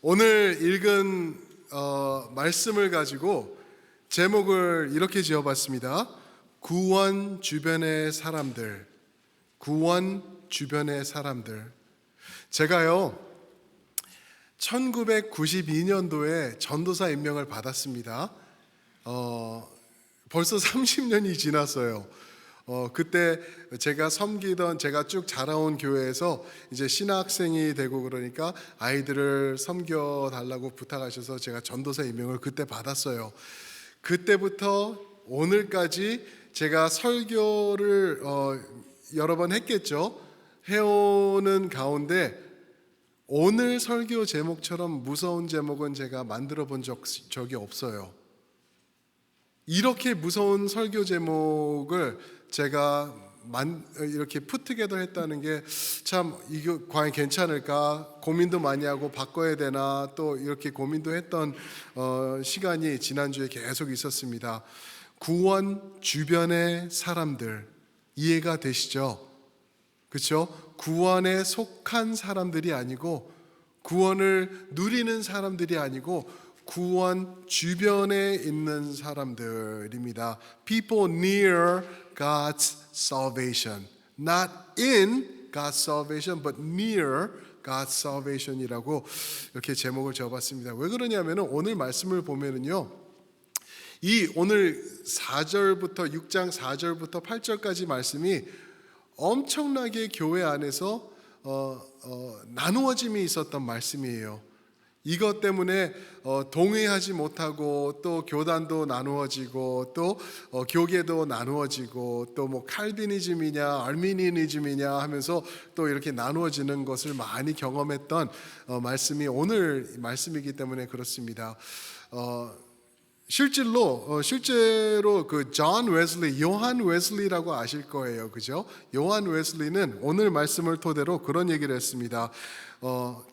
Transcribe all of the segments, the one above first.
오늘 읽은 말씀을 가지고 제목을 이렇게 지어봤습니다. 구원 주변의 사람들. 구원 주변의 사람들. 제가요 1992년도에 전도사 임명을 받았습니다. 벌써 30년이 지났어요. 그때 제가 섬기던, 제가 쭉 자라온 교회에서 이제 신학생이 되고 그러니까 아이들을 섬겨 달라고 부탁하셔서 제가 전도사 임명을 그때 받았어요. 그때부터 오늘까지 제가 설교를 여러 번 했겠죠. 해오는 가운데 오늘 설교 제목처럼 무서운 제목은 제가 만들어 본 적이 없어요. 이렇게 무서운 설교 제목을 제가 이렇게 풋투게더 했다는 게 참 이거 과연 괜찮을까 고민도 많이 하고 바꿔야 되나 또 이렇게 고민도 했던 시간이 지난주에 계속 있었습니다. 구원 주변의 사람들 이해가 되시죠? 그렇죠? 구원에 속한 사람들이 아니고 구원을 누리는 사람들이 아니고 구원 주변에 있는 사람들입니다. People near God's salvation, not in God's salvation, but near God's salvation이라고 이렇게 제목을 지어봤습니다. 왜 그러냐면은 오늘 말씀을 보면은요, 이 오늘 4절부터 6장 4절부터 8절까지 말씀이 엄청나게 교회 안에서 나누어짐이 있었던 말씀이에요. 이것 때문에 동의하지 못하고 또 교단도 나누어지고 또 교계도 나누어지고 또 뭐 칼비니즘이냐 알미니즘이냐 하면서 또 이렇게 나누어지는 것을 많이 경험했던 말씀이 오늘 말씀이기 때문에 그렇습니다. 실제로 그 존 웨슬리, 요한 웨슬리라고 아실 거예요, 그죠? 요한 웨슬리는 오늘 말씀을 토대로 그런 얘기를 했습니다.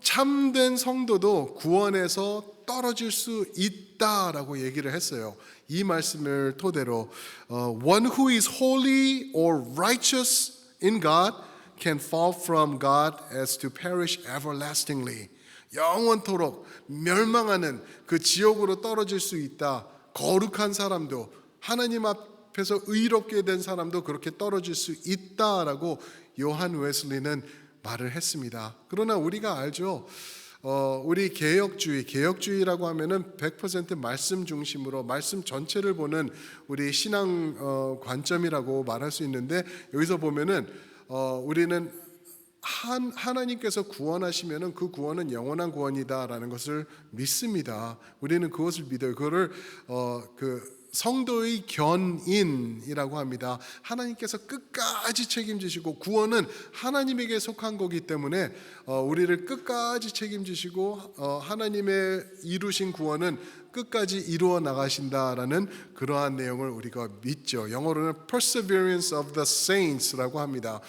참된 성도도 구원에서 떨어질 수 있다라고 얘기를 했어요. 이 말씀을 토대로 One who is holy or righteous in God can fall from God as to perish everlastingly. 영원토록 멸망하는 그 지옥으로 떨어질 수 있다. 거룩한 사람도 하나님 앞에서 의롭게 된 사람도 그렇게 떨어질 수 있다라고 요한 웨슬리는 말을 했습니다. 그러나 우리가 알죠. 우리 개혁주의라고 하면은 100% 말씀 중심으로 말씀 전체를 보는 우리 신앙 관점이라고 말할 수 있는데 여기서 보면은 우리는 하나님께서 구원하시면은 그 구원은 영원한 구원이다라는 것을 믿습니다. 우리는 그것을 믿어요. 그거를 그 성도의 견인이라고 합니다. 하나님께서 끝까지 책임지시고 구원은 하나님에게 속한 거기 때문에 우리를 끝까지 책임지시고 하나님의 이루신 구원은 끝까지 이루어 나가신다라는 그러한 내용을 우리가 믿죠. 영어로는 perseverance of the saints라고 합니다.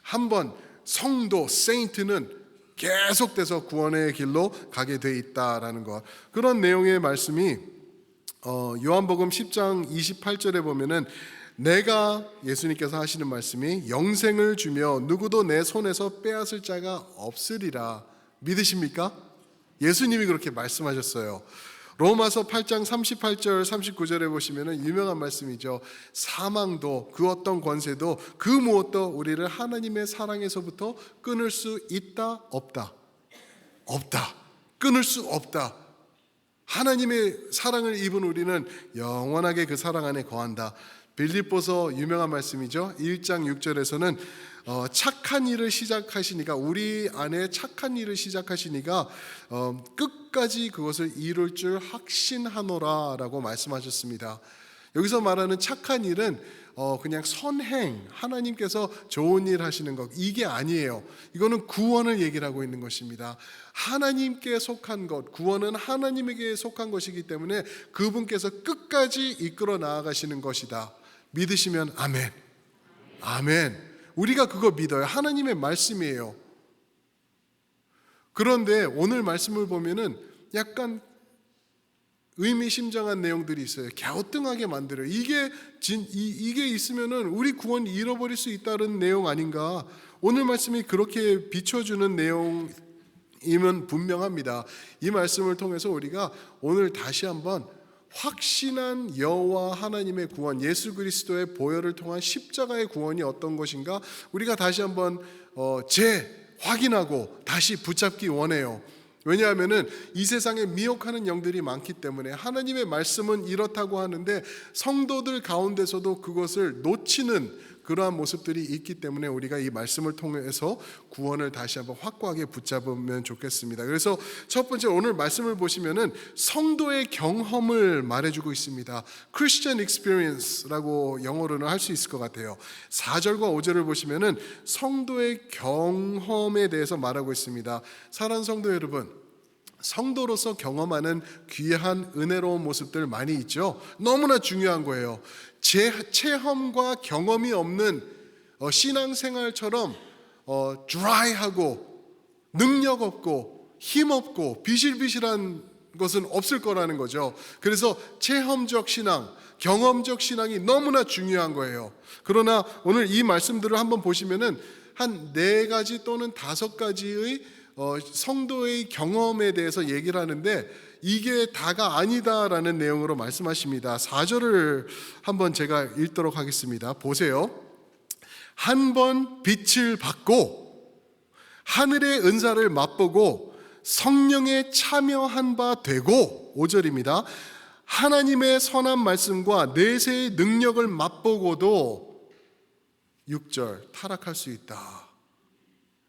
한번 성도, 세인트는 계속돼서 구원의 길로 가게 돼 있다라는 것. 그런 내용의 말씀이 요한복음 10장 28절에 보면은 내가 예수님께서 하시는 말씀이 영생을 주며 누구도 내 손에서 빼앗을 자가 없으리라. 믿으십니까? 예수님이 그렇게 말씀하셨어요. 로마서 8장 38절 39절에 보시면 유명한 말씀이죠. 사망도 그 어떤 권세도 그 무엇도 우리를 하나님의 사랑에서부터 끊을 수 있다 없다. 없다. 끊을 수 없다. 하나님의 사랑을 입은 우리는 영원하게 그 사랑 안에 거한다. 빌립보서 유명한 말씀이죠. 1장 6절에서는 착한 일을 시작하시니까 우리 안에 착한 일을 시작하시니까 끝까지 그것을 이룰 줄 확신하노라라고 말씀하셨습니다. 여기서 말하는 착한 일은 그냥 선행, 하나님께서 좋은 일 하시는 것 이게 아니에요. 이거는 구원을 얘기를 하고 있는 것입니다. 하나님께 속한 것, 구원은 하나님에게 속한 것이기 때문에 그분께서 끝까지 이끌어 나아가시는 것이다. 믿으시면 아멘. 아멘. 우리가 그거 믿어요. 하나님의 말씀이에요. 그런데 오늘 말씀을 보면은 약간 의미심장한 내용들이 있어요. 갸우뚱하게 만들어요. 이게 있으면은 우리 구원 잃어버릴 수 있다는 내용 아닌가? 오늘 말씀이 그렇게 비춰주는 임은 분명합니다. 이 말씀을 통해서 우리가 오늘 다시 한번 확신한 여호와 하나님의 구원, 예수 그리스도의 보혈을 통한 십자가의 구원이 어떤 것인가 우리가 다시 한번 재확인하고 다시 붙잡기 원해요. 왜냐하면은 이 세상에 미혹하는 영들이 많기 때문에 하나님의 말씀은 이렇다고 하는데 성도들 가운데서도 그것을 놓치는 그러한 모습들이 있기 때문에 우리가 이 말씀을 통해서 구원을 다시 한번 확고하게 붙잡으면 좋겠습니다. 그래서 첫 번째 오늘 말씀을 보시면은 성도의 경험을 말해주고 있습니다. Christian experience라고 영어로는 할 수 있을 것 같아요. 4절과 5절을 보시면은 성도의 경험에 대해서 말하고 있습니다. 사랑하는 성도 여러분, 성도로서 경험하는 귀한 은혜로운 모습들 많이 있죠. 너무나 중요한 거예요. 제 체험과 경험이 없는 신앙생활처럼 드라이하고 능력 없고 힘 없고 비실비실한 것은 없을 거라는 거죠. 그래서 체험적 신앙, 경험적 신앙이 너무나 중요한 거예요. 그러나 오늘 이 말씀들을 한번 보시면은 한 4가지 또는 5가지의 성도의 경험에 대해서 얘기를 하는데 이게 다가 아니다라는 내용으로 말씀하십니다. 4절을 한번 제가 읽도록 하겠습니다. 보세요. 한 번 빛을 받고 하늘의 은사를 맛보고 성령에 참여한 바 되고 5절입니다. 하나님의 선한 말씀과 내세의 능력을 맛보고도 6절 타락할 수 있다.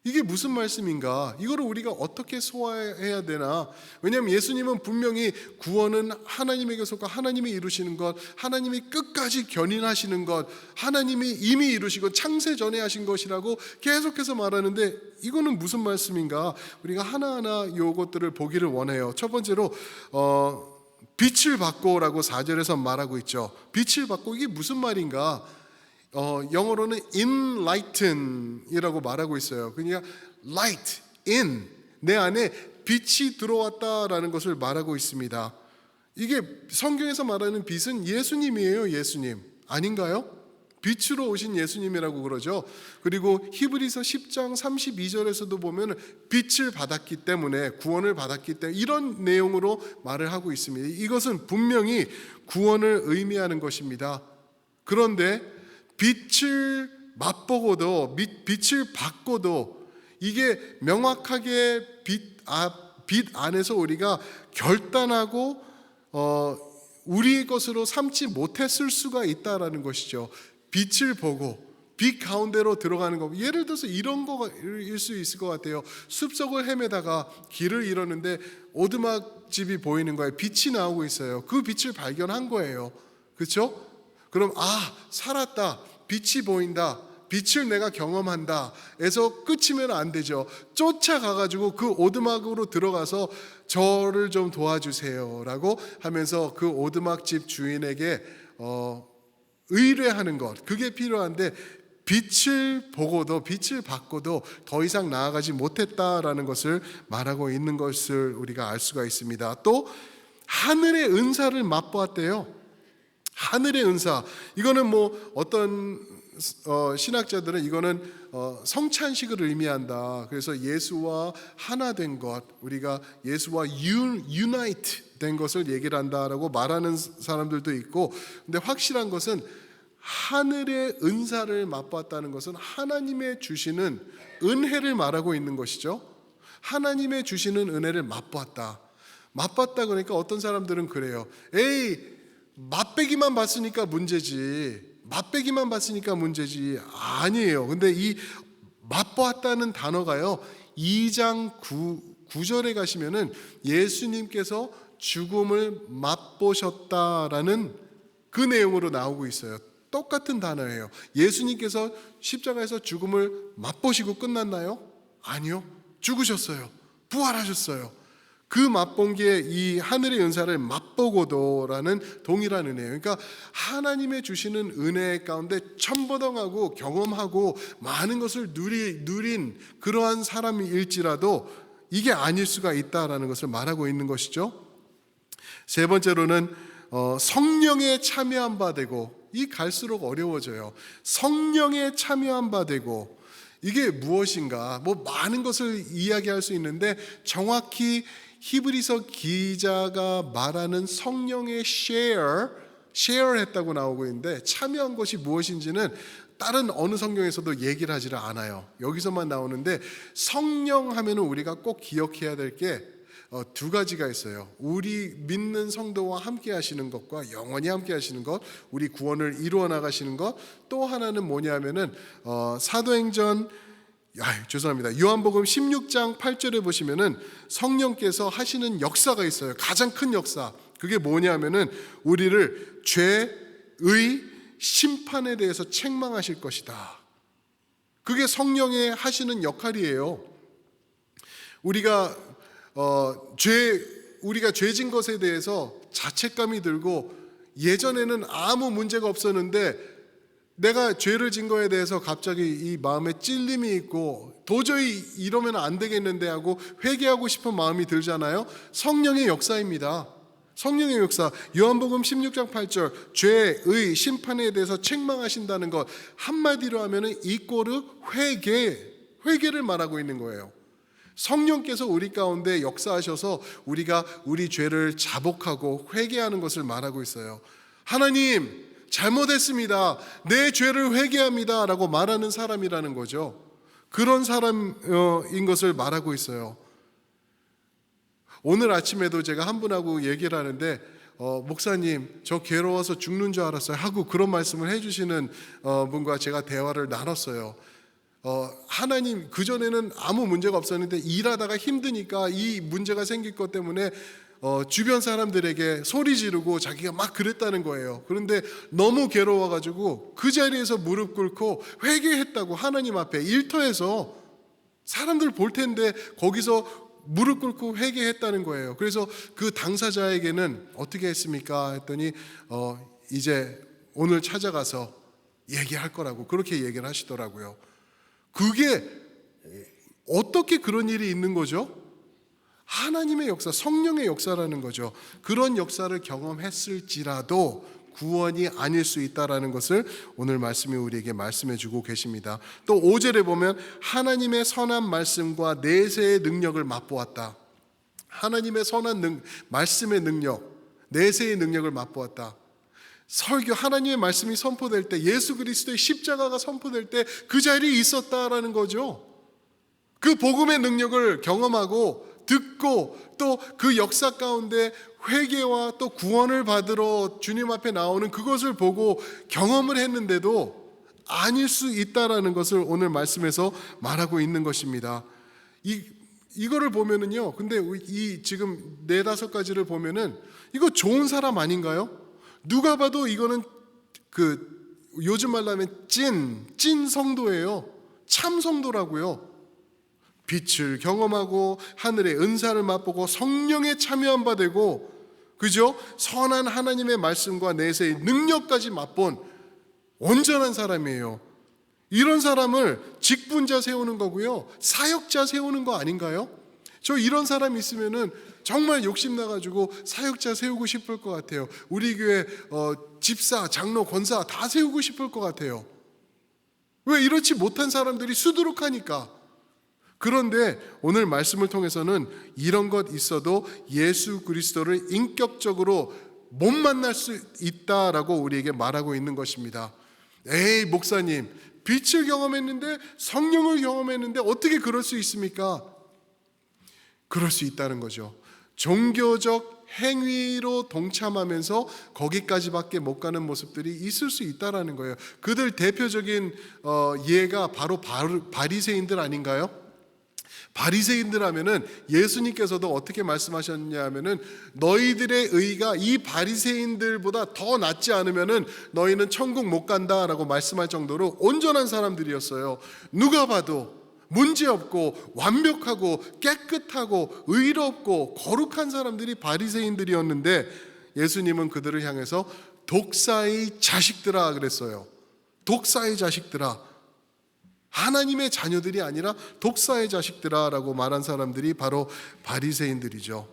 이게 무슨 말씀인가? 이거를 우리가 어떻게 소화해야 되나? 왜냐하면 예수님은 분명히 구원은 하나님에게서가 하나님이 이루시는 것, 하나님이 끝까지 견인하시는 것, 하나님이 이미 이루시고 창세 전에 하신 것이라고 계속해서 말하는데 이거는 무슨 말씀인가? 우리가 하나하나 이것들을 보기를 원해요. 첫 번째로 빛을 받고라고 4절에서 말하고 있죠. 빛을 받고 이게 무슨 말인가? 영어로는 enlighten이라고 말하고 있어요. 그러니까 light, in, 내 안에 빛이 들어왔다라는 것을 말하고 있습니다. 이게 성경에서 말하는 빛은 예수님이에요. 예수님 아닌가요? 빛으로 오신 예수님이라고 그러죠. 그리고 히브리서 10장 32절에서도 보면 빛을 받았기 때문에 구원을 받았기 때문에 이런 내용으로 말을 하고 있습니다. 이것은 분명히 구원을 의미하는 것입니다. 그런데 빛을 맛보고도 빛을 받고도 이게 명확하게 빛 안에서 우리가 결단하고 우리의 것으로 삼지 못했을 수가 있다라는 것이죠. 빛을 보고 빛 가운데로 들어가는 거. 예를 들어서 이런 거일 수 있을 것 같아요. 숲속을 헤매다가 길을 잃었는데 오두막집이 보이는 거예요. 빛이 나오고 있어요. 그 빛을 발견한 거예요. 그렇죠? 그럼 살았다. 빛이 보인다. 빛을 내가 경험한다. 에서 끝이면 안 되죠. 쫓아가가지고 그 오두막으로 들어가서 저를 좀 도와주세요라고 하면서 그 오두막집 주인에게 의뢰하는 것. 그게 필요한데 빛을 보고도 빛을 받고도 더 이상 나아가지 못했다라는 것을 말하고 있는 것을 우리가 알 수가 있습니다. 또 하늘의 은사를 맛보았대요. 하늘의 은사. 이거는 뭐 어떤 신학자들은 이거는 성찬식을 의미한다. 그래서 예수와 하나 된 것, 우리가 예수와 유나이트 된 것을 얘기를 한다라고 말하는 사람들도 있고, 근데 확실한 것은 하늘의 은사를 맛봤다는 것은 하나님의 주시는 은혜를 말하고 있는 것이죠. 하나님의 주시는 은혜를 맛봤다. 맛봤다 그러니까 어떤 사람들은 그래요. 맛배기만 봤으니까 문제지. 맛배기만 봤으니까 문제지. 아니에요. 근데 이 맛보았다는 단어가요. 2장 9절에 가시면은 예수님께서 죽음을 맛보셨다라는 그 내용으로 나오고 있어요. 똑같은 단어예요. 예수님께서 십자가에서 죽음을 맛보시고 끝났나요? 아니요. 죽으셨어요. 부활하셨어요. 그 맛본 게 이 하늘의 은사를 맛보고도라는 동일한 은혜예요. 그러니까 하나님의 주시는 은혜 가운데 첨버덩하고 경험하고 많은 것을 누린 그러한 사람일지라도 이게 아닐 수가 있다라는 것을 말하고 있는 것이죠. 세 번째로는 성령에 참여한 바 되고, 이 갈수록 어려워져요. 성령에 참여한 바 되고, 이게 무엇인가? 뭐 많은 것을 이야기할 수 있는데 정확히 히브리서 기자가 말하는 성령의 share했다고 나오고 있는데 참여한 것이 무엇인지는 다른 어느 성경에서도 얘기를 하지를 않아요. 여기서만 나오는데 성령 하면은 우리가 꼭 기억해야 될 게 두 가지가 있어요. 우리 믿는 성도와 함께 하시는 것과 영원히 함께 하시는 것, 우리 구원을 이루어 나가시는 것. 또 하나는 뭐냐면은 사도행전 요한복음 16장 8절에 보시면은 성령께서 하시는 역사가 있어요. 가장 큰 역사. 그게 뭐냐면은 우리를 죄의 심판에 대해서 책망하실 것이다. 그게 성령의 하시는 역할이에요. 우리가 죄진 것에 대해서 자책감이 들고 예전에는 아무 문제가 없었는데 내가 죄를 진 거에 대해서 갑자기 이 마음에 찔림이 있고 도저히 이러면 안 되겠는데 하고 회개하고 싶은 마음이 들잖아요. 성령의 역사입니다. 성령의 역사. 요한복음 16장 8절 죄의 심판에 대해서 책망하신다는 것 한마디로 하면은 이꼬르 회개를 말하고 있는 거예요. 성령께서 우리 가운데 역사하셔서 우리가 우리 죄를 자복하고 회개하는 것을 말하고 있어요. 하나님 잘못했습니다. 내 죄를 회개합니다 라고 말하는 사람이라는 거죠. 그런 사람인 것을 말하고 있어요. 오늘 아침에도 제가 한 분하고 얘기를 하는데 목사님 저 괴로워서 죽는 줄 알았어요 하고 그런 말씀을 해주시는 분과 제가 대화를 나눴어요. 하나님 그전에는 아무 문제가 없었는데 일하다가 힘드니까 이 문제가 생길 것 때문에 주변 사람들에게 소리 지르고 자기가 막 그랬다는 거예요. 그런데 너무 괴로워가지고 그 자리에서 무릎 꿇고 회개했다고 하나님 앞에 일터에서 사람들 볼 텐데 거기서 무릎 꿇고 회개했다는 거예요. 그래서 그 당사자에게는 어떻게 했습니까? 했더니 이제 오늘 찾아가서 얘기할 거라고 그렇게 얘기를 하시더라고요. 그게 어떻게 그런 일이 있는 거죠? 하나님의 역사, 성령의 역사라는 거죠. 그런 역사를 경험했을지라도 구원이 아닐 수 있다라는 것을 오늘 말씀이 우리에게 말씀해 주고 계십니다. 또 5절에 보면 하나님의 선한 말씀과 내세의 능력을 맛보았다. 하나님의 선한 말씀의 능력, 내세의 능력을 맛보았다. 설교 하나님의 말씀이 선포될 때 예수 그리스도의 십자가가 선포될 때 그 자리에 있었다라는 거죠. 그 복음의 능력을 경험하고 듣고 또 그 역사 가운데 회개와 또 구원을 받으러 주님 앞에 나오는 그것을 보고 경험을 했는데도 아닐 수 있다라는 것을 오늘 말씀에서 말하고 있는 것입니다. 이거를 보면은요. 근데 이 지금 4-5가지를 보면은 이거 좋은 사람 아닌가요? 누가 봐도 이거는 요즘 말로 하면 찐 성도예요. 참 성도라고요. 빛을 경험하고 하늘의 은사를 맛보고 성령에 참여한 바 되고 그죠? 선한 하나님의 말씀과 내세의 능력까지 맛본 온전한 사람이에요. 이런 사람을 직분자 세우는 거고요. 사역자 세우는 거 아닌가요? 저 이런 사람 있으면은 정말 욕심 나가지고 사역자 세우고 싶을 것 같아요. 우리 교회 집사, 장로, 권사 다 세우고 싶을 것 같아요. 왜 이렇지 못한 사람들이 수두룩하니까. 그런데 오늘 말씀을 통해서는 이런 것 있어도 예수 그리스도를 인격적으로 못 만날 수 있다라고 우리에게 말하고 있는 것입니다. 에이 목사님 빛을 경험했는데 성령을 경험했는데 어떻게 그럴 수 있습니까? 그럴 수 있다는 거죠. 종교적 행위로 동참하면서 거기까지밖에 못 가는 모습들이 있을 수 있다라는 거예요. 그들 대표적인 예가 바로 바리새인들 아닌가요? 바리새인들 하면은 예수님께서도 어떻게 말씀하셨냐 하면은 너희들의 의가 이 바리새인들보다 더 낫지 않으면은 너희는 천국 못 간다라고 말씀할 정도로 온전한 사람들이었어요. 누가 봐도 문제없고 완벽하고 깨끗하고 의롭고 거룩한 사람들이 바리새인들이었는데 예수님은 그들을 향해서 독사의 자식들아 그랬어요. 독사의 자식들아. 하나님의 자녀들이 아니라 독사의 자식들아 라고 말한 사람들이 바로 바리새인들이죠.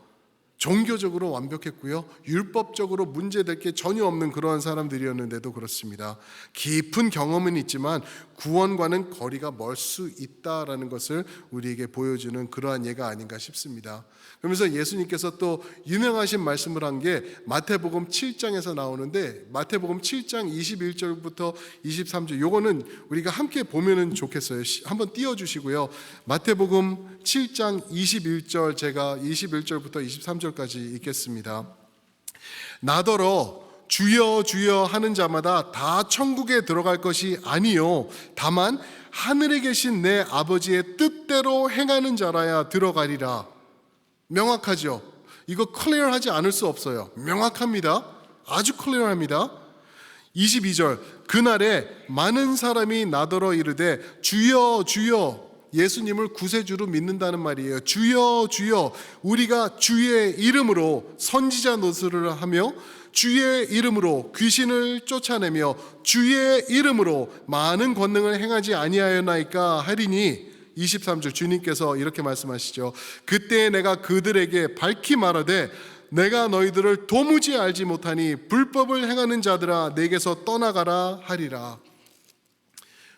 종교적으로 완벽했고요, 율법적으로 문제될 게 전혀 없는 그러한 사람들이었는데도 그렇습니다. 깊은 경험은 있지만 구원과는 거리가 멀 수 있다라는 것을 우리에게 보여주는 그러한 예가 아닌가 싶습니다. 그러면서 예수님께서 또 유명하신 말씀을 한 게 마태복음 7장에서 나오는데, 마태복음 7장 21절부터 23절, 요거는 우리가 함께 보면은 좋겠어요. 한번 띄워주시고요. 마태복음 7장 21절, 제가 21절부터 23절까지 읽겠습니다. 나더러 주여 주여 하는 자마다 다 천국에 들어갈 것이 아니요 다만 하늘에 계신 내 아버지의 뜻대로 행하는 자라야 들어가리라. 명확하죠? 이거 클리어하지 않을 수 없어요. 명확합니다. 아주 클리어합니다. 22절, 그날에 많은 사람이 나더러 이르되 주여 주여, 예수님을 구세주로 믿는다는 말이에요. 주여 주여, 우리가 주의 이름으로 선지자 노릇을 하며 주의 이름으로 귀신을 쫓아내며 주의 이름으로 많은 권능을 행하지 아니하였나이까 하리니, 23절, 주님께서 이렇게 말씀하시죠. 그때 내가 그들에게 밝히 말하되 내가 너희들을 도무지 알지 못하니 불법을 행하는 자들아 내게서 떠나가라 하리라.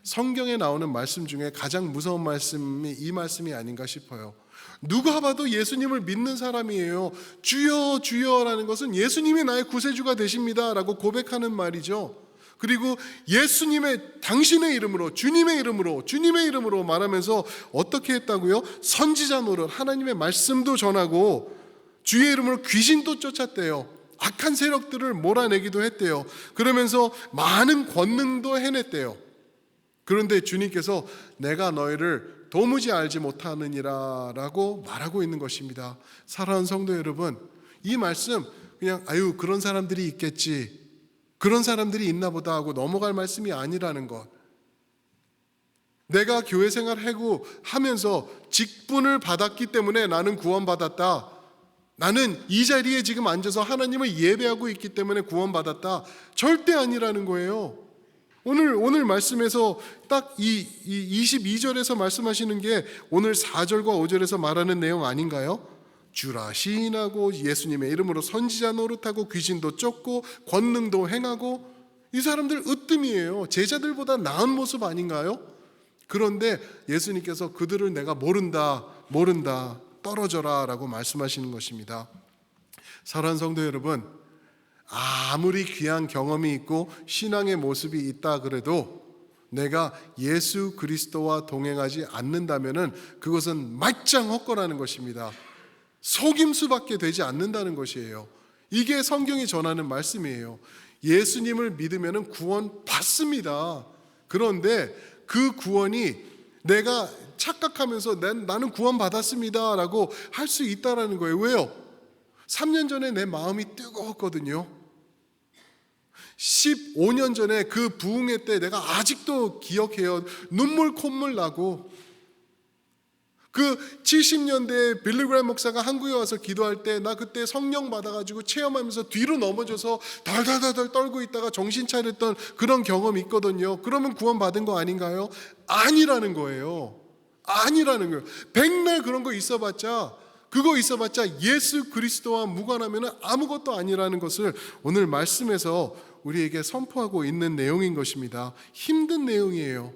성경에 나오는 말씀 중에 가장 무서운 말씀이 이 말씀이 아닌가 싶어요. 누가 봐도 예수님을 믿는 사람이에요. 주여 주여라는 것은 예수님이 나의 구세주가 되십니다 라고 고백하는 말이죠. 그리고 예수님의, 당신의 이름으로, 주님의 이름으로 말하면서 어떻게 했다고요? 선지자 노릇, 하나님의 말씀도 전하고 주의 이름으로 귀신도 쫓았대요. 악한 세력들을 몰아내기도 했대요. 그러면서 많은 권능도 해냈대요. 그런데 주님께서 내가 너희를 도무지 알지 못하느니라 라고 말하고 있는 것입니다. 사랑하는 성도 여러분, 이 말씀 그냥 아유 그런 사람들이 있겠지, 그런 사람들이 있나 보다 하고 넘어갈 말씀이 아니라는 것. 내가 교회 생활 하면서 직분을 받았기 때문에 나는 구원받았다, 나는 이 자리에 지금 앉아서 하나님을 예배하고 있기 때문에 구원받았다, 절대 아니라는 거예요. 오늘 말씀에서 딱 이 22절에서 말씀하시는 게 오늘 4절과 5절에서 말하는 내용 아닌가요? 주라 시인하고 예수님의 이름으로 선지자 노릇하고 귀신도 쫓고 권능도 행하고, 이 사람들 으뜸이에요. 제자들보다 나은 모습 아닌가요? 그런데 예수님께서 그들을 내가 모른다 떨어져라 라고 말씀하시는 것입니다. 사랑하는 성도 여러분, 아무리 귀한 경험이 있고 신앙의 모습이 있다 그래도 내가 예수 그리스도와 동행하지 않는다면은 그것은 말짱 헛거라는 것입니다. 속임수밖에 되지 않는다는 것이에요. 이게 성경이 전하는 말씀이에요. 예수님을 믿으면 구원 받습니다. 그런데 그 구원이 내가 착각하면서 나는 구원 받았습니다 라고 할 수 있다라는 거예요. 왜요? 3년 전에 내 마음이 뜨거웠거든요. 15년 전에 그 부흥회 때 내가 아직도 기억해요. 눈물 콧물 나고, 그 70년대에 빌리그램 목사가 한국에 와서 기도할 때 나 그때 성령 받아가지고 체험하면서 뒤로 넘어져서 덜덜덜 떨고 있다가 정신 차렸던 그런 경험이 있거든요. 그러면 구원 받은 거 아닌가요? 아니라는 거예요. 아니라는 거예요. 백날 그런 거 있어봤자 예수 그리스도와 무관하면 아무것도 아니라는 것을 오늘 말씀에서 우리에게 선포하고 있는 내용인 것입니다. 힘든 내용이에요.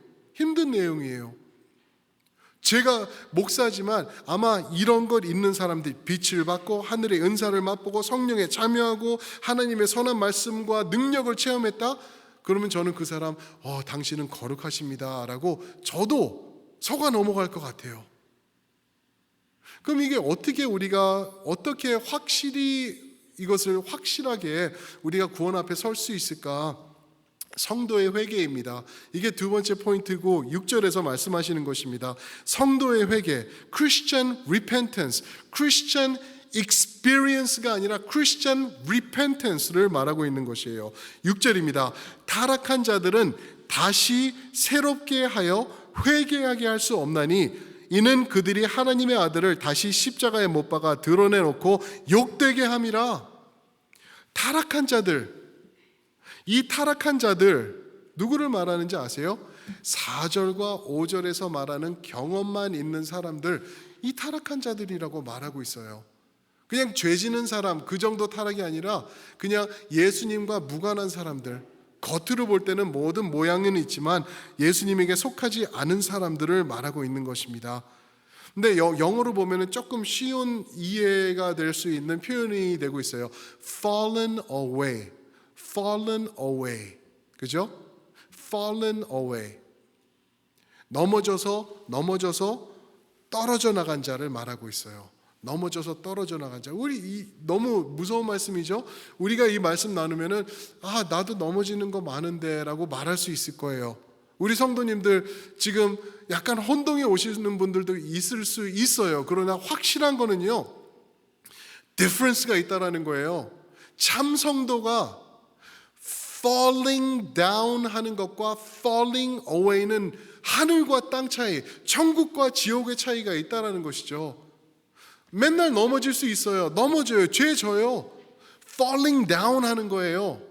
제가 목사지만 아마 이런 걸 읽는 사람들이 빛을 받고 하늘의 은사를 맛보고 성령에 참여하고 하나님의 선한 말씀과 능력을 체험했다? 그러면 저는 그 사람 당신은 거룩하십니다 라고 저도 속아 넘어갈 것 같아요. 그럼 이게 어떻게 확실히 이것을 확실하게 우리가 구원 앞에 설 수 있을까? 성도의 회개입니다. 이게 두 번째 포인트고 6절에서 말씀하시는 것입니다. 성도의 회개, Christian repentance, Christian experience가 아니라 Christian repentance를 말하고 있는 것이에요. 6절입니다. 타락한 자들은 다시 새롭게 하여 회개하게 할 수 없나니 이는 그들이 하나님의 아들을 다시 십자가에 못 박아 드러내놓고 욕되게 함이라. 타락한 자들, 이 타락한 자들 누구를 말하는지 아세요? 4절과 5절에서 말하는 경험만 있는 사람들, 이 타락한 자들이라고 말하고 있어요. 그냥 죄 지는 사람, 그 정도 타락이 아니라 그냥 예수님과 무관한 사람들, 겉으로 볼 때는 모든 모양은 있지만 예수님에게 속하지 않은 사람들을 말하고 있는 것입니다. 근데 영어로 보면은 조금 쉬운 이해가 될 수 있는 표현이 되고 있어요. Fallen away, fallen away, 그죠? Fallen away, 넘어져서 떨어져 나간 자를 말하고 있어요. 넘어져서 떨어져 나간 자. 너무 무서운 말씀이죠. 우리가 이 말씀 나누면은 나도 넘어지는 거 많은데라고 말할 수 있을 거예요. 우리 성도님들 지금 약간 혼동에 오시는 분들도 있을 수 있어요. 그러나 확실한 거는요, difference가 있다라는 거예요. 참 성도가 falling down 하는 것과 falling away는 하늘과 땅 차이, 천국과 지옥의 차이가 있다라는 것이죠. 맨날 넘어질 수 있어요. 넘어져요. 죄 져요. falling down 하는 거예요.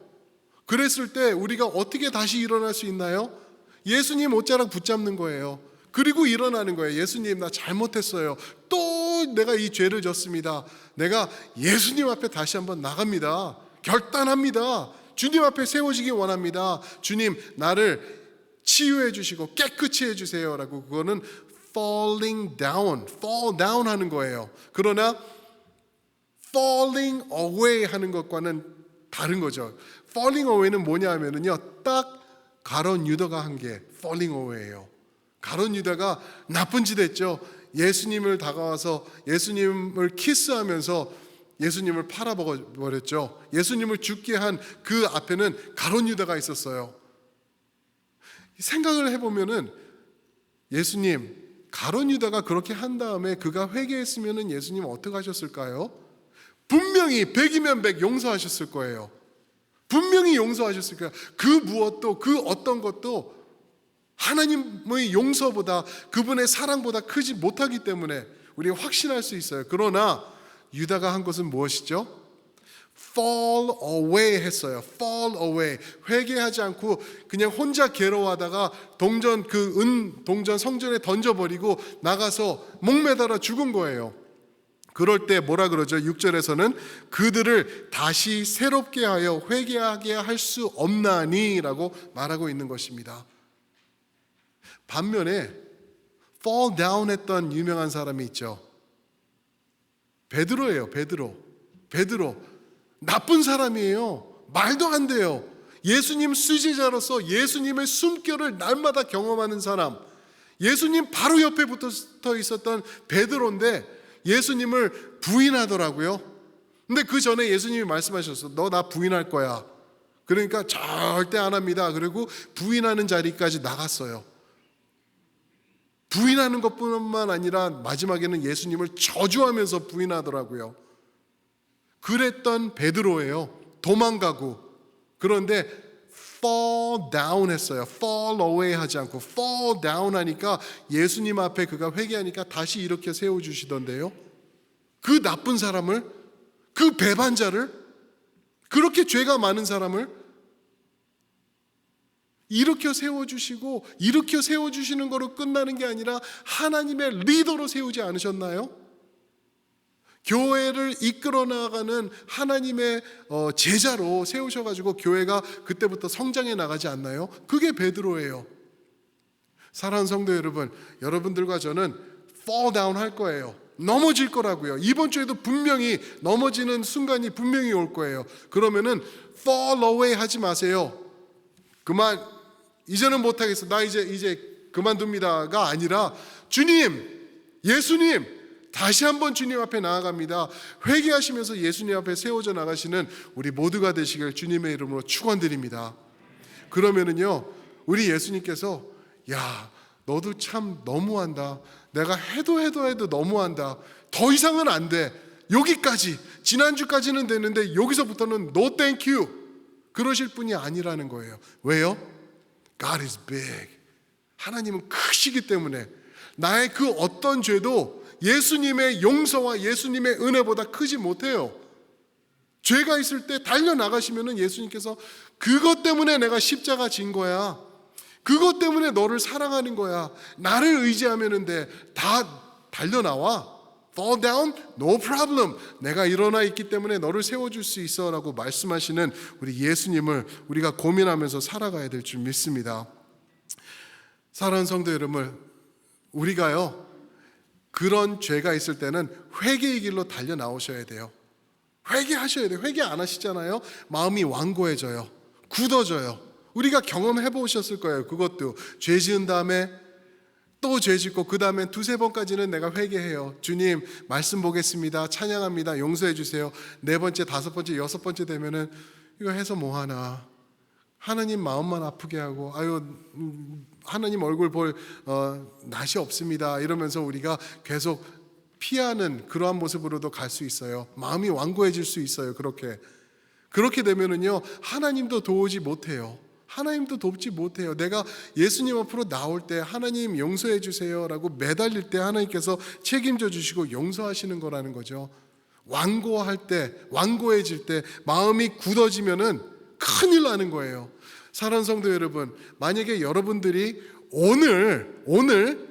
그랬을 때 우리가 어떻게 다시 일어날 수 있나요? 예수님 옷자락 붙잡는 거예요. 그리고 일어나는 거예요. 예수님, 나 잘못했어요. 또 내가 이 죄를 졌습니다. 내가 예수님 앞에 다시 한번 나갑니다. 결단합니다. 주님 앞에 세워지기 원합니다. 주님, 나를 치유해 주시고 깨끗이 해 주세요 라고. 그거는 falling down, fall down 하는 거예요. 그러나 falling away 하는 것과는 다른 거죠. falling away는 뭐냐 하면은요, 딱 가룟 유다가 한 게 falling away예요. 가룟 유다가 나쁜 짓 했죠. 예수님을 다가와서 예수님을 키스하면서 예수님을 팔아버렸죠. 예수님을 죽게 한 그 앞에는 가룟 유다가 있었어요. 생각을 해보면은 예수님, 가룟 유다가 그렇게 한 다음에 그가 회개했으면은 예수님 어떻게 하셨을까요? 분명히 100이면 100 용서하셨을 거예요. 분명히 용서하셨을 거예요. 그 무엇도, 그 어떤 것도 하나님의 용서보다, 그분의 사랑보다 크지 못하기 때문에 우리가 확신할 수 있어요. 그러나 유다가 한 것은 무엇이죠? fall away 했어요. fall away. 회개하지 않고 그냥 혼자 괴로워하다가 동전 성전에 던져버리고 나가서 목매달아 죽은 거예요. 그럴 때 뭐라 그러죠? 6절에서는 그들을 다시 새롭게 하여 회개하게 할 수 없나니 라고 말하고 있는 것입니다. 반면에 fall down 했던 유명한 사람이 있죠. 베드로예요. 베드로 나쁜 사람이에요. 말도 안 돼요. 예수님 수제자로서 예수님의 숨결을 날마다 경험하는 사람, 예수님 바로 옆에 붙어 있었던 베드로인데 예수님을 부인하더라고요. 근데 그 전에 예수님이 말씀하셨어. 너 나 부인할 거야. 그러니까 절대 안 합니다. 그리고 부인하는 자리까지 나갔어요. 부인하는 것뿐만 아니라 마지막에는 예수님을 저주하면서 부인하더라고요. 그랬던 베드로예요. 도망가고. 그런데 fall down 했어요. fall away 하지 않고 fall down 하니까 예수님 앞에 그가 회개하니까 다시 이렇게 세워주시던데요. 그 나쁜 사람을, 그 배반자를, 그렇게 죄가 많은 사람을 일으켜 세워주시고, 일으켜 세워주시는 거로 끝나는 게 아니라 하나님의 리더로 세우지 않으셨나요? 교회를 이끌어 나가는 하나님의 제자로 세우셔가지고 교회가 그때부터 성장해 나가지 않나요? 그게 베드로예요. 사랑하는 성도 여러분, 여러분들과 저는 fall down 할 거예요. 넘어질 거라고요. 이번 주에도 분명히 넘어지는 순간이 분명히 올 거예요. 그러면은 fall away 하지 마세요. 그만, 이제는 못하겠어. 나 이제 그만둡니다가 아니라 주님, 예수님, 다시 한번 주님 앞에 나아갑니다. 회개하시면서 예수님 앞에 세워져 나가시는 우리 모두가 되시길 주님의 이름으로 축원드립니다. 그러면은요, 우리 예수님께서 야, 너도 참 너무한다. 내가 해도 너무한다. 더 이상은 안 돼. 여기까지, 지난주까지는 되는데 여기서부터는 no thank you. 그러실 분이 아니라는 거예요. 왜요? God is big. 하나님은 크시기 때문에 나의 그 어떤 죄도 예수님의 용서와 예수님의 은혜보다 크지 못해요. 죄가 있을 때 달려나가시면은 예수님께서 그것 때문에 내가 십자가 진 거야. 그것 때문에 너를 사랑하는 거야. 나를 의지하면은 돼. 다 달려나와. Fall down? No problem. 내가 일어나 있기 때문에 너를 세워줄 수 있어 라고 말씀하시는 우리 예수님을 우리가 고민하면서 살아가야 될 줄 믿습니다. 사랑하는 성도 여러분, 우리가요 그런 죄가 있을 때는 회개의 길로 달려 나오셔야 돼요. 회개하셔야 돼요. 회개 안 하시잖아요. 마음이 완고해져요. 굳어져요. 우리가 경험해 보셨을 거예요. 그것도 죄 지은 다음에 또 죄 짓고 그 다음에 두세 번까지는 내가 회개해요. 주님 말씀 보겠습니다. 찬양합니다. 용서해 주세요. 네 번째, 다섯 번째, 여섯 번째 되면은 이거 해서 뭐 하나. 하나님 마음만 아프게 하고 아유 하나님 얼굴 볼 낯이 없습니다. 이러면서 우리가 계속 피하는 그러한 모습으로도 갈 수 있어요. 마음이 완고해질 수 있어요. 그렇게 되면은요 하나님도 도우지 못해요. 하나님도 돕지 못해요. 내가 예수님 앞으로 나올 때 하나님 용서해 주세요 라고 매달릴 때 하나님께서 책임져 주시고 용서하시는 거라는 거죠. 완고할 때, 완고해질 때 마음이 굳어지면은 큰일 나는 거예요. 사랑하는 성도 여러분, 만약에 여러분들이 오늘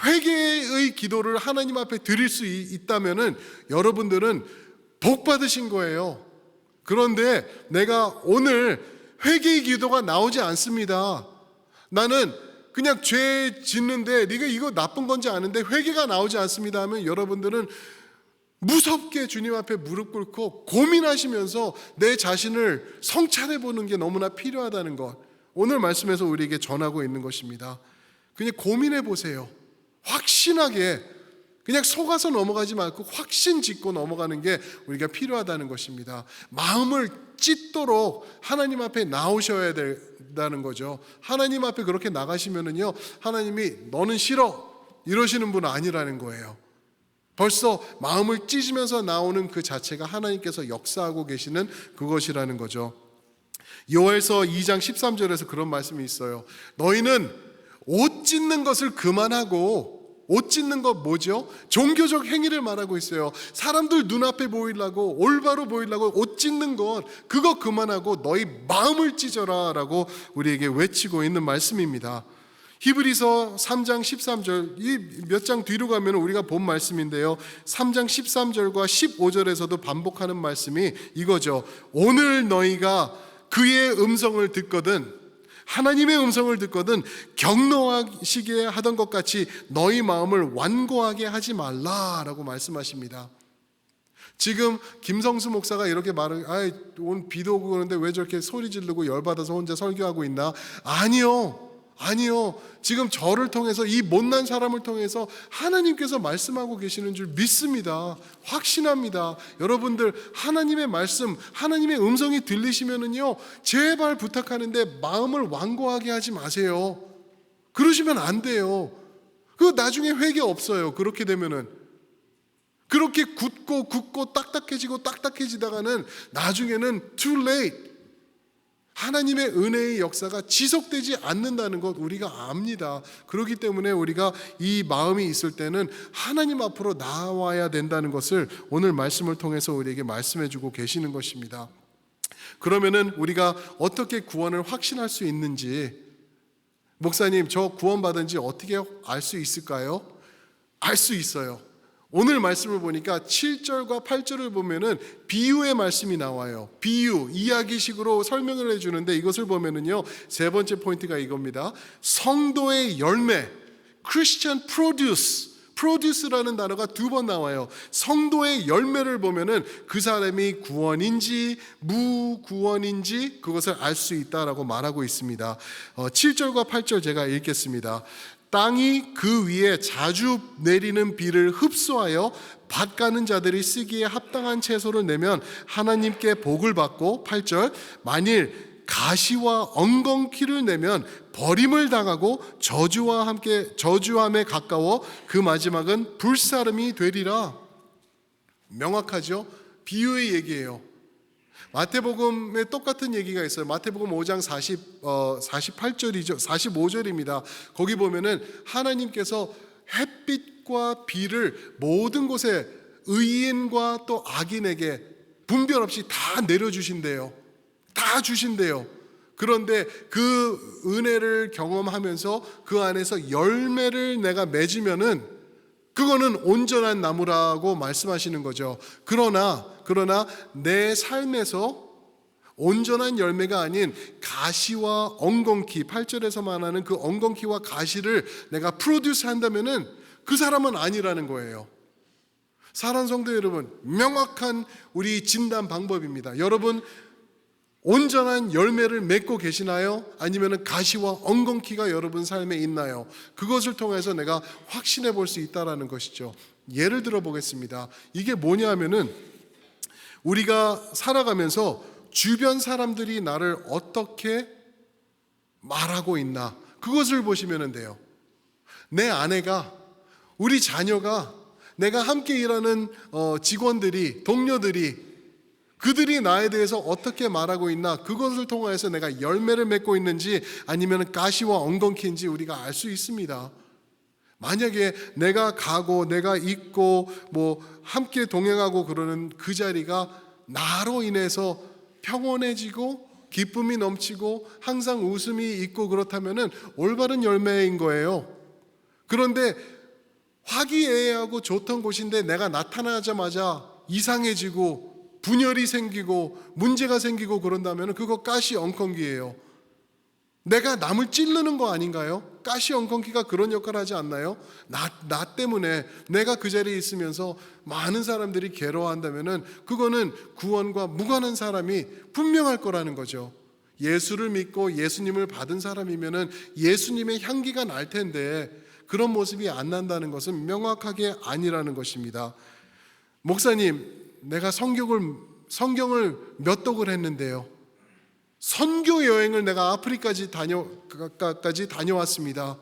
회개의 기도를 하나님 앞에 드릴 수 있다면은 여러분들은 복 받으신 거예요. 그런데 내가 오늘 회개의 기도가 나오지 않습니다. 나는 그냥 죄 짓는데 네가 이거 나쁜 건지 아는데 회개가 나오지 않습니다 하면 여러분들은 무섭게 주님 앞에 무릎 꿇고 고민하시면서 내 자신을 성찰해 보는 게 너무나 필요하다는 것, 오늘 말씀에서 우리에게 전하고 있는 것입니다. 그냥 고민해 보세요. 확신하게 그냥 속아서 넘어가지 말고 확신 짓고 넘어가는 게 우리가 필요하다는 것입니다. 마음을 찢도록 하나님 앞에 나오셔야 된다는 거죠. 하나님 앞에 그렇게 나가시면은요 하나님이 너는 싫어 이러시는 분은 아니라는 거예요. 벌써 마음을 찢으면서 나오는 그 자체가 하나님께서 역사하고 계시는 그것이라는 거죠. 요엘서 2장 13절에서 그런 말씀이 있어요. 너희는 옷 찢는 것을 그만하고, 옷 찢는 것 뭐죠? 종교적 행위를 말하고 있어요. 사람들 눈앞에 보이려고, 올바로 보이려고 옷 찢는 것 그거 그만하고 너희 마음을 찢어라 라고 우리에게 외치고 있는 말씀입니다. 히브리서 3장 13절, 이 몇 장 뒤로 가면 우리가 본 말씀인데요 3장 13절과 15절에서도 반복하는 말씀이 이거죠. 오늘 너희가 그의 음성을 듣거든, 하나님의 음성을 듣거든 경노하시게 하던 것 같이 너희 마음을 완고하게 하지 말라라고 말씀하십니다. 지금 김성수 목사가 이렇게 말을, 오늘 비도 오고 그러는데 왜 저렇게 소리 지르고 열받아서 혼자 설교하고 있나? 아니요. 지금 저를 통해서, 이 못난 사람을 통해서 하나님께서 말씀하고 계시는 줄 믿습니다. 확신합니다. 여러분들 하나님의 말씀, 하나님의 음성이 들리시면은요 제발 부탁하는데 마음을 완고하게 하지 마세요. 그러시면 안 돼요. 그 나중에 회개 없어요. 그렇게 되면은 그렇게 굳고 딱딱해지다가는 나중에는 too late. 하나님의 은혜의 역사가 지속되지 않는다는 것 우리가 압니다. 그렇기 때문에 우리가 이 마음이 있을 때는 하나님 앞으로 나와야 된다는 것을 오늘 말씀을 통해서 우리에게 말씀해 주고 계시는 것입니다. 그러면은 우리가 어떻게 구원을 확신할 수 있는지, 목사님 저 구원받은 지 어떻게 알 수 있을까요? 알 수 있어요. 오늘 말씀을 보니까 7절과 8절을 보면은 비유의 말씀이 나와요. 비유, 이야기식으로 설명을 해주는데 이것을 보면은요 세 번째 포인트가 이겁니다. 성도의 열매, Christian produce라는 단어가 두 번 나와요. 성도의 열매를 보면은 그 사람이 구원인지 무구원인지 그것을 알 수 있다라고 말하고 있습니다. 7절과 8절 제가 읽겠습니다. 땅이 그 위에 자주 내리는 비를 흡수하여 밭 가는 자들이 쓰기에 합당한 채소를 내면 하나님께 복을 받고, 8절, 만일 가시와 엉겅퀴를 내면 버림을 당하고 저주함에 가까워 그 마지막은 불사름이 되리라. 명확하죠? 비유의 얘기예요. 마태복음에 똑같은 얘기가 있어요. 마태복음 5장 48절이죠. 45절입니다. 거기 보면은 하나님께서 햇빛과 비를 모든 곳에 의인과 또 악인에게 분별 없이 다 내려주신대요. 다 주신대요. 그런데 그 은혜를 경험하면서 그 안에서 열매를 내가 맺으면은 그거는 온전한 나무라고 말씀하시는 거죠. 그러나 내 삶에서 온전한 열매가 아닌 가시와 엉겅퀴, 8절에서 말하는 그 엉겅퀴와 가시를 내가 프로듀스 한다면은 그 사람은 아니라는 거예요. 사랑하는 성도 여러분, 명확한 우리 진단 방법입니다. 여러분, 온전한 열매를 맺고 계시나요? 아니면 가시와 엉겅퀴가 여러분 삶에 있나요? 그것을 통해서 내가 확신해 볼 수 있다는 것이죠. 예를 들어 보겠습니다. 이게 뭐냐 하면은 우리가 살아가면서 주변 사람들이 나를 어떻게 말하고 있나, 그것을 보시면 돼요. 내 아내가, 우리 자녀가, 내가 함께 일하는 직원들이, 동료들이, 그들이 나에 대해서 어떻게 말하고 있나, 그것을 통해서 내가 열매를 맺고 있는지 아니면 가시와 엉겅퀴인지 우리가 알 수 있습니다. 만약에 내가 가고 내가 있고 뭐 함께 동행하고 그러는 그 자리가 나로 인해서 평온해지고 기쁨이 넘치고 항상 웃음이 있고 그렇다면은 올바른 열매인 거예요. 그런데 화기애애하고 좋던 곳인데 내가 나타나자마자 이상해지고 분열이 생기고 문제가 생기고 그런다면 그거 가시 엉겅퀴예요. 내가 남을 찌르는 거 아닌가요? 가시 엉겅퀴가 그런 역할을 하지 않나요? 나 때문에 내가 그 자리에 있으면서 많은 사람들이 괴로워한다면 그거는 구원과 무관한 사람이 분명할 거라는 거죠. 예수를 믿고 예수님을 받은 사람이면 예수님의 향기가 날 텐데 그런 모습이 안 난다는 것은 명확하게 아니라는 것입니다. 목사님, 내가 성경을 몇 독을 했는데요. 선교 여행을 내가 아프리카까지 다녀왔습니다.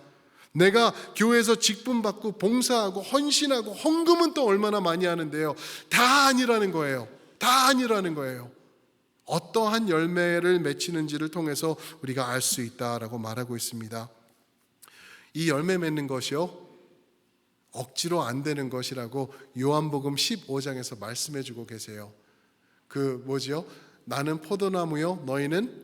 내가 교회에서 직분받고 봉사하고 헌신하고 헌금은 또 얼마나 많이 하는데요. 다 아니라는 거예요. 다 아니라는 거예요. 어떠한 열매를 맺히는지를 통해서 우리가 알 수 있다라고 말하고 있습니다. 이 열매 맺는 것이요, 억지로 안 되는 것이라고 요한복음 15장에서 말씀해 주고 계세요. 나는 포도나무요 너희는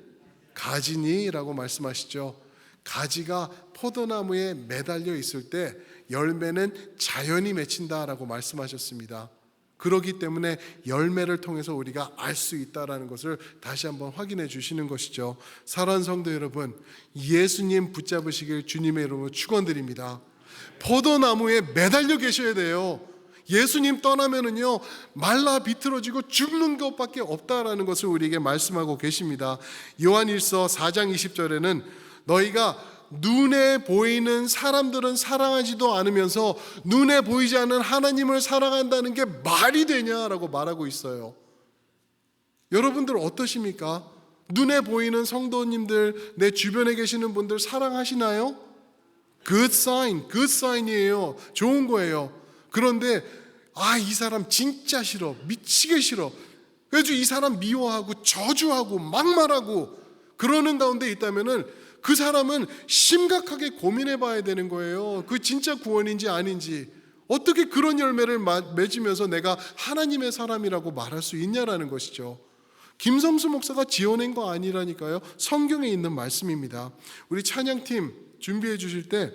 가지니 라고 말씀하시죠. 가지가 포도나무에 매달려 있을 때 열매는 자연히 맺힌다라고 말씀하셨습니다. 그렇기 때문에 열매를 통해서 우리가 알 수 있다는 것을 다시 한번 확인해 주시는 것이죠. 사랑하는 성도 여러분, 예수님 붙잡으시길 주님의 이름으로 축원드립니다. 포도나무에 매달려 계셔야 돼요. 예수님 떠나면은요 말라 비틀어지고 죽는 것밖에 없다라는 것을 우리에게 말씀하고 계십니다. 요한일서 4장 20절에는 너희가 눈에 보이는 사람들은 사랑하지도 않으면서 눈에 보이지 않는 하나님을 사랑한다는 게 말이 되냐라고 말하고 있어요. 여러분들 어떠십니까? 눈에 보이는 성도님들, 내 주변에 계시는 분들 사랑하시나요? good sign이에요. 좋은 거예요. 그런데 이 사람 진짜 싫어, 미치게 싫어, 그래서 이 사람 미워하고 저주하고 막말하고 그러는 가운데 있다면은 그 사람은 심각하게 고민해 봐야 되는 거예요. 그 진짜 구원인지 아닌지. 어떻게 그런 열매를 맺으면서 내가 하나님의 사람이라고 말할 수 있냐라는 것이죠. 김성수 목사가 지어낸 거 아니라니까요. 성경에 있는 말씀입니다. 우리 찬양팀 준비해 주실 때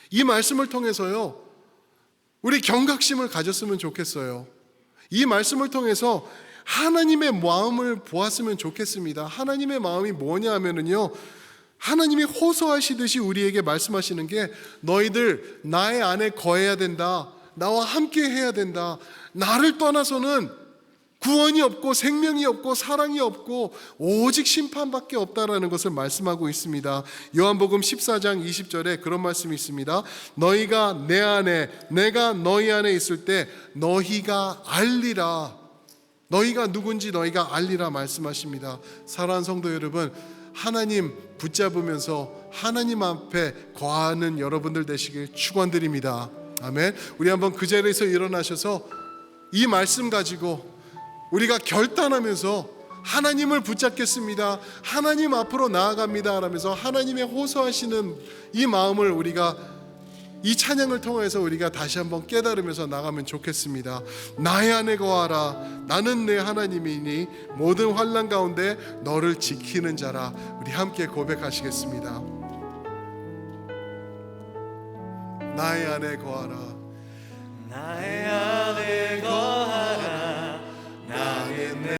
이 말씀을 통해서요 우리 경각심을 가졌으면 좋겠어요. 이 말씀을 통해서 하나님의 마음을 보았으면 좋겠습니다. 하나님의 마음이 뭐냐 하면은요, 하나님이 호소하시듯이 우리에게 말씀하시는 게 너희들 나의 안에 거해야 된다, 나와 함께 해야 된다, 나를 떠나서는 구원이 없고 생명이 없고 사랑이 없고 오직 심판밖에 없다라는 것을 말씀하고 있습니다. 요한복음 14장 20절에 그런 말씀이 있습니다. 너희가 내 안에 내가 너희 안에 있을 때 너희가 알리라. 너희가 누군지 너희가 알리라 말씀하십니다. 사랑하는 성도 여러분, 하나님 붙잡으면서 하나님 앞에 거하는 여러분들 되시길 축원드립니다. 아멘. 우리 한번 그 자리에서 일어나셔서 이 말씀 가지고 우리가 결단하면서 하나님을 붙잡겠습니다, 하나님 앞으로 나아갑니다 하면서 하나님의 호소하시는 이 마음을 우리가 이 찬양을 통해서 우리가 다시 한번 깨달으면서 나가면 좋겠습니다. 나의 안에 거하라. 나는 내 하나님이니 모든 환난 가운데 너를 지키는 자라. 우리 함께 고백하시겠습니다. 나의 안에 거하라. 나의 안에